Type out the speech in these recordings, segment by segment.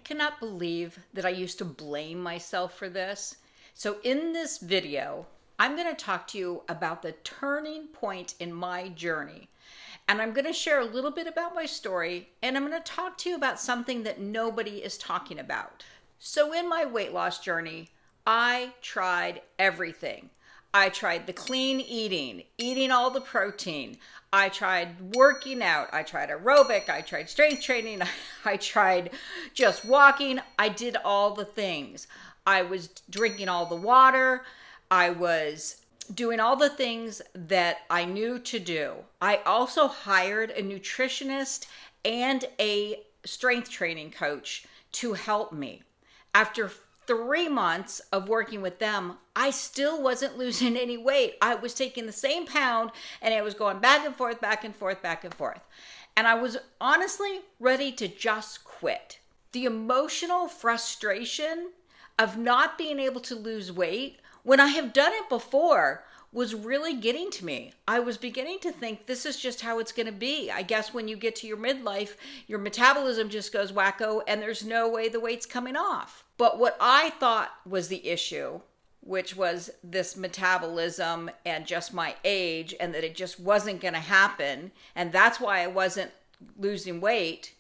cannot believe that I used to blame myself for this. So in this video, I'm going to talk to you about the turning point in my journey. And I'm going to share a little bit about my story, and I'm going to talk to you about something that nobody is talking about. So in my weight loss journey, I tried everything. I tried the clean eating all the protein. I tried working out. I tried aerobic. I tried strength training. I tried just walking. I did all the things. I was drinking all the water. I was doing all the things that I knew to do. I also hired a nutritionist and a strength training coach to help me. After 3 months of working with them, I still wasn't losing any weight. I was taking the same pound and it was going back and forth, back and forth, back and forth. And I was honestly ready to just quit. The emotional frustration of not being able to lose weight when I have done it before was really getting to me. I was beginning to think this is just how it's going to be. I guess when you get to your midlife, your metabolism just goes wacko and there's no way the weight's coming off. But what I thought was the issue, which was this metabolism and just my age, and that it just wasn't going to happen, and that's why I wasn't losing weight,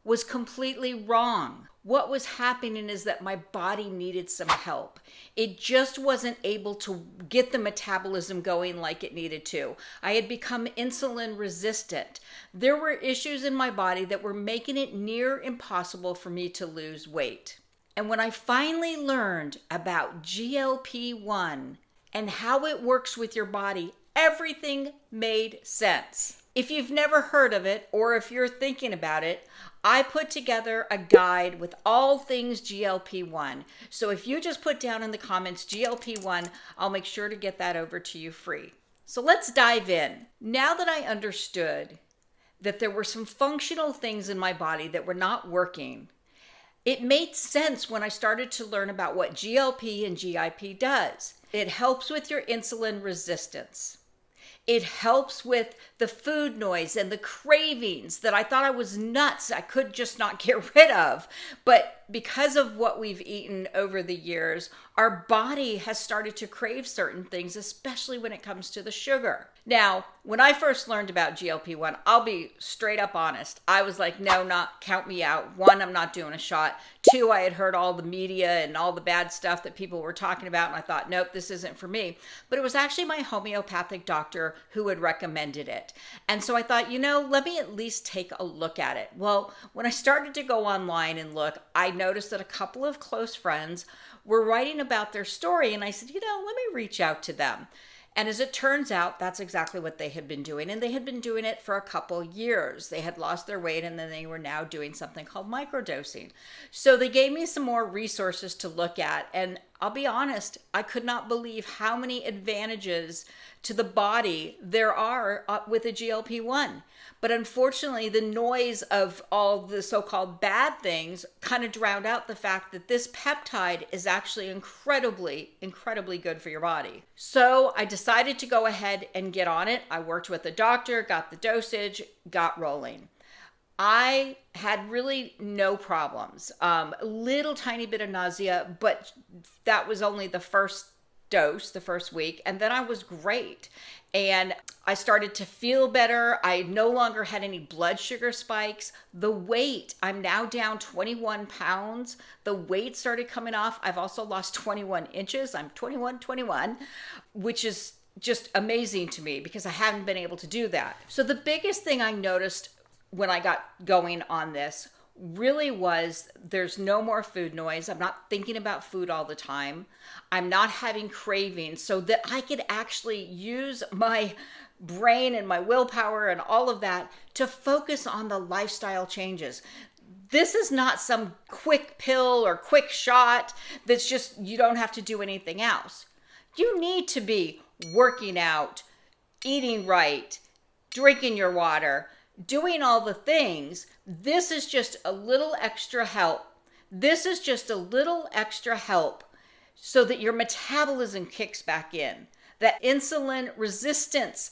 was completely wrong. What was happening is that my body needed some help. It just wasn't able to get the metabolism going like it needed to. I had become insulin resistant. There were issues in my body that were making it near impossible for me to lose weight. And when I finally learned about GLP1 and how it works with your body, everything made sense. If you've never heard of it, or if you're thinking about it, I put together a guide with all things GLP1. So if you just put down in the comments GLP1, I'll make sure to get that over to you free. So let's dive in. Now that I understood that there were some functional things in my body that were not working, it made sense when I started to learn about what GLP and GIP does. It helps with your insulin resistance. It helps with the food noise and the cravings that I thought I was nuts. I could just not get rid of. But because of what we've eaten over the years, our body has started to crave certain things, especially when it comes to the sugar. Now, when I first learned about GLP-1, I'll be straight up honest. I was like, no, not count me out. 1, I'm not doing a shot. 2, I had heard all the media and all the bad stuff that people were talking about, and I thought, nope, this isn't for me. But it was actually my homeopathic doctor who had recommended it. And so I thought, let me at least take a look at it. Well, when I started to go online and look, I noticed that a couple of close friends were writing about their story, and I said, let me reach out to them. And as it turns out, that's exactly what they had been doing. And they had been doing it for a couple years. They had lost their weight, and then they were now doing something called microdosing. So they gave me some more resources to look at. And I'll be honest, I could not believe how many advantages to the body there are with a GLP-1. But unfortunately, the noise of all the so-called bad things kind of drowned out the fact that this peptide is actually incredibly, incredibly good for your body. So I decided to go ahead and get on it. I worked with a doctor, got the dosage, got rolling. I had really no problems. A little tiny bit of nausea, but that was only the first dose, the first week, and then I was great. And I started to feel better. I no longer had any blood sugar spikes. The weight, I'm now down 21 pounds. The weight started coming off. I've also lost 21 inches. I'm 21, which is just amazing to me because I haven't been able to do that. So the biggest thing I noticed when I got going on this really was there's no more food noise. I'm not thinking about food all the time. I'm not having cravings, so that I could actually use my brain and my willpower and all of that to focus on the lifestyle changes. This is not some quick pill or quick shot that's just, you don't have to do anything else. You need to be working out, eating right, drinking your water, doing all the things. This is just a little extra help. This is just a little extra help so that your metabolism kicks back in, that insulin resistance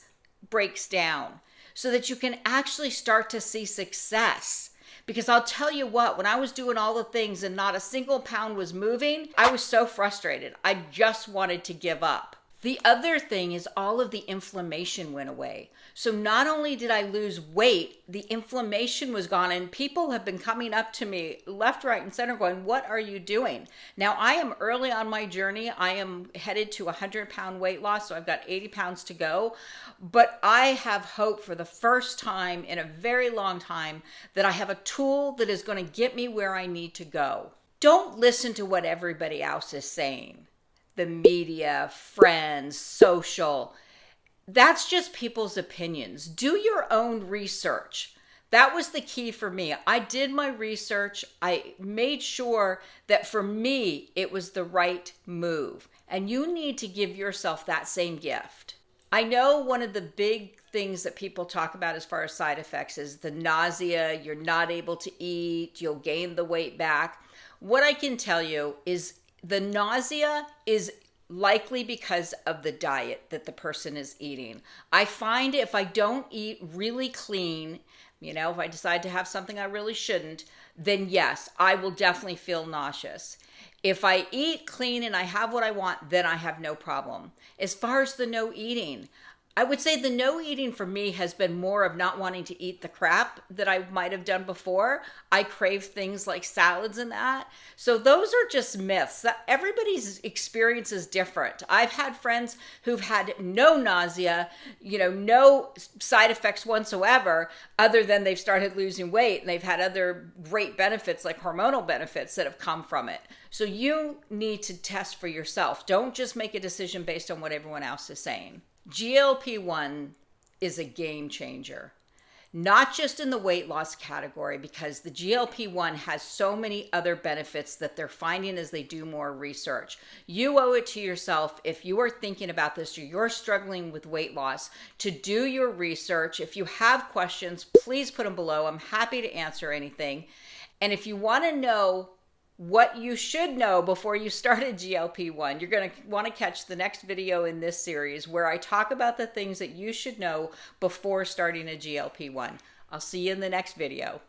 breaks down, so that you can actually start to see success. Because I'll tell you what, when I was doing all the things and not a single pound was moving, I was so frustrated. I just wanted to give up. The other thing is all of the inflammation went away. So not only did I lose weight, the inflammation was gone, and people have been coming up to me left, right, and center going, what are you doing? Now, I am early on my journey. I am headed to 100-pound weight loss, so I've got 80 pounds to go. But I have hope for the first time in a very long time that I have a tool that is going to get me where I need to go. Don't listen to what everybody else is saying. The media, friends, social. That's just people's opinions. Do your own research. That was the key for me. I did my research. I made sure that for me, it was the right move. And you need to give yourself that same gift. I know one of the big things that people talk about as far as side effects is the nausea. You're not able to eat. You'll gain the weight back. What I can tell you is the nausea is likely because of the diet that the person is eating. I find if I don't eat really clean, if I decide to have something I really shouldn't, then yes, I will definitely feel nauseous. If I eat clean and I have what I want, then I have no problem. As far as the no eating, I would say the no eating for me has been more of not wanting to eat the crap that I might have done before. I crave things like salads and that. So those are just myths. Everybody's experience is different. I've had friends who've had no nausea, no side effects whatsoever, other than they've started losing weight and they've had other great benefits like hormonal benefits that have come from it. So you need to test for yourself. Don't just make a decision based on what everyone else is saying. GLP1 is a game changer, not just in the weight loss category, because the GLP1 has so many other benefits that they're finding as they do more research. You owe it to yourself, if you are thinking about this or you're struggling with weight loss, to do your research. If you have questions, please put them below. I'm happy to answer anything. And if you want to know what you should know before you start a GLP-1, you're going to want to catch the next video in this series where I talk about the things that you should know before starting a GLP-1. I'll see you in the next video.